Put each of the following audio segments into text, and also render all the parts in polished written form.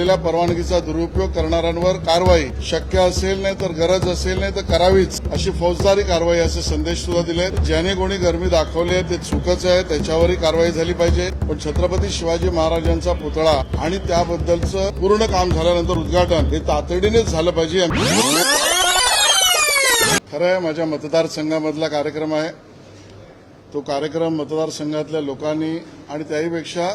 दिलेल्या परवानगीचा दुरुपयोग करणाऱ्यांवर कारवाई शक्य असेल नाही तर गरज असेल नाही तर करावीच अशी फौजदारी कारवाई असे संदेश सुद्धा दिले। ज्याने कोणी गरमी दाखवली आहे ते चुकच आहे, त्याच्यावरही कारवाई झाली पाहिजे। पण छत्रपती शिवाजी महाराजांचा पुतळा आणि त्याबद्दलचं पूर्ण काम झाल्यानंतर उद्घाटन हे तातडीनेच झालं पाहिजे। खरं आहे, माझ्या मतदारसंघामधला कार्यक्रम आहे। तो कार्यक्रम मतदारसंघातल्या लोकांनी आणि त्याहीपेक्षा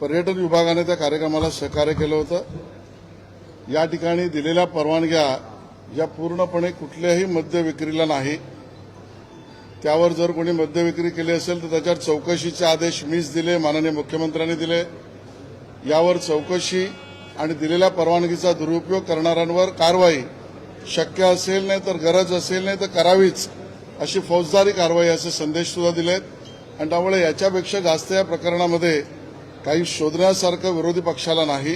पर्यटन विभागाने त्या कार्यक्रमाला सहकार्य केलं होतं। या ठिकाणी दिलेल्या परवानग्या या पूर्णपणे कुठल्याही मद्य विक्रीला नाही। त्यावर जर कोणी मद्य विक्री केली असेल तर त्याच्यावर चौकशीचे आदेश मीच दिले, माननीय मुख्यमंत्र्यांनी दिले। यावर चौकशी आणि दिलेल्या परवानगीचा दुरुपयोग करणाऱ्यांवर कारवाई शक्य असेल नाही तर गरज असेल नाही तर करावीच अशी फौजदारी कारवाई असे संदेश सुद्धा दिलेत। आणि त्यामुळे याच्यापेक्षा जास्त या प्रकरणामध्ये काही शोधण्यासारखं विरोधी पक्षाला नाही।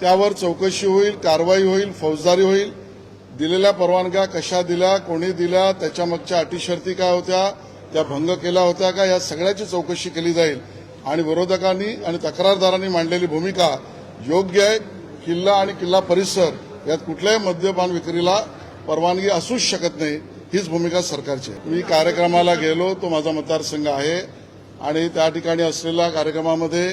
त्यावर चौकशी होईल, कारवाई होईल, फौजदारी होईल। दिलेल्या परवानग्या कशा दिल्या, कोणी दिल्या, त्याच्यामागच्या अटी शर्ती काय होत्या, त्या भंग केल्या होत्या का, या सगळ्याची चौकशी केली जाईल। आणि विरोधकांनी आणि तक्रारदारांनी मांडलेली भूमिका योग्य आहे। किल्ला आणि किल्ला परिसर यात कुठल्याही मद्यपान विक्रीला परवानगी असूच शकत नाही, हीच भूमिका सरकारची आहे। मी कार्यक्रमाला गेलो, तो माझा मतदारसंघ आहे आणि त्या ठिकाणी असलेल्या कार्यक्रमामध्ये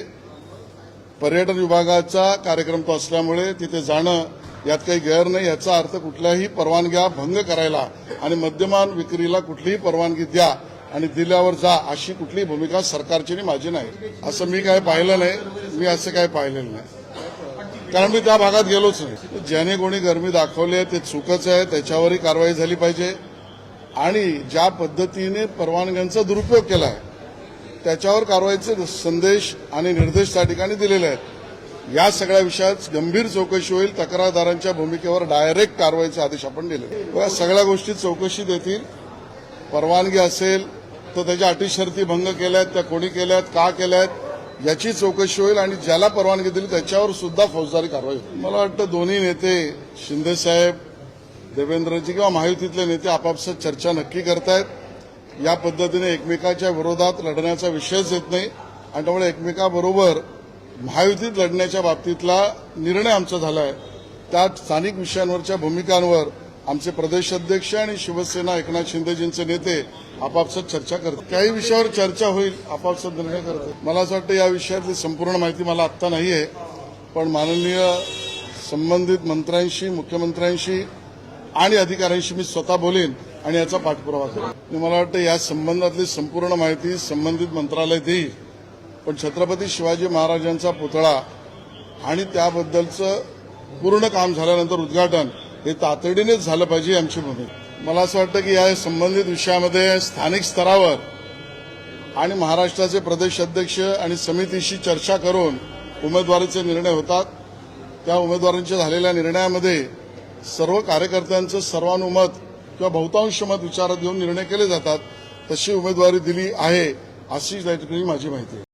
पर्यटन विभागाचा कार्यक्रम तो असल्यामुळे तिथे जाणं यात काही गैर नाही। याचा अर्थ कुठल्याही परवानग्या भंग करायला आणि मद्यपान विक्रीला कुठलीही परवानगी द्या आणि दिल्यावर जा अशी कुठलीही भूमिका सरकारची आणि माझी नाही। असं मी काय पाहिलं नाही, मी असं काय पाहिलेलं नाही, कारण मी त्या भागात गेलोच नाही। ज्याने कोणी गरमी दाखवली आहे ते चुकच आहे, त्याच्यावरही कारवाई झाली पाहिजे। आणि ज्या पद्धतीने परवानग्यांचा दुरुपयोग केला आहे त्याच्यावर कारवाईचे संदेश आणि निर्देश त्या ठिकाणी दिलेले आहेत। या सगळ्या विषयात गंभीर चौकशी होईल। तक्रारदारांच्या भूमिकेवर डायरेक्ट कारवाईचे आदेश आपण दिले। बघा, सगळ्या गोष्टी चौकशीत येतील। परवानगी असेल तर त्याच्या अटी शर्ती भंग केल्यात, त्या कोणी केल्यात, का केल्यात याची चौकशी होईल आणि ज्याला परवानगी दिली त्याच्यावर सुद्धा फौजदारी कारवाई होईल। मला वाटतं दोन्ही नेते शिंदेसाहेब, देवेंद्रजी किंवा महायुतीतले नेते आपापसात चर्चा नक्की करतायत। या पद्धतीने एकमेकाच्या विरोधात लढण्याचा विषयच येत नाही आणि त्यामुळे एकमेकाबरोबर महायुतीत लढण्याच्या बाबतीतला निर्णय आमचा झाला आहे। त्यात स्थानिक विषयांवरच्या भूमिकांवर आमचे प्रदेश अध्यक्ष आणि शिवसेना एकनाथ शिंदेजींचे नेते आपापसात चर्चा करतात। काही विषयावर चर्चा होईल, आपापसात निर्णय करतात। मला असं वाटतं या विषयातली संपूर्ण माहिती मला आत्ता नाही आहे, पण माननीय संबंधित मंत्र्यांशी, मुख्यमंत्र्यांशी आणि अधिकाऱ्यांशी मी स्वतः बोलेन आणि याचा पाठपुरावा करेन। मला वाटतं या संबंधातली संपूर्ण माहिती संबंधित मंत्रालय देईल। पण छत्रपती शिवाजी महाराजांचा पुतळा आणि त्याबद्दलचं पूर्ण काम झाल्यानंतर उद्घाटन हे तातडीनेच झालं पाहिजे आमची भूमिका। मला असं वाटतं की या संबंधित विषयामध्ये स्थानिक स्तरावर आणि महाराष्ट्राचे प्रदेश अध्यक्ष आणि समितीशी चर्चा करून उमेदवारीचे निर्णय होतात। त्या उमेदवारांच्या झालेल्या निर्णयामध्ये सर्व कार्यकर्त्यांचं सर्वानुमत किंवा बहुतांश मत विचारात घेऊन निर्णय केले जातात। तशी उमेदवारी दिली आहे अशी त्या ठिकाणी माझी माहिती आहे।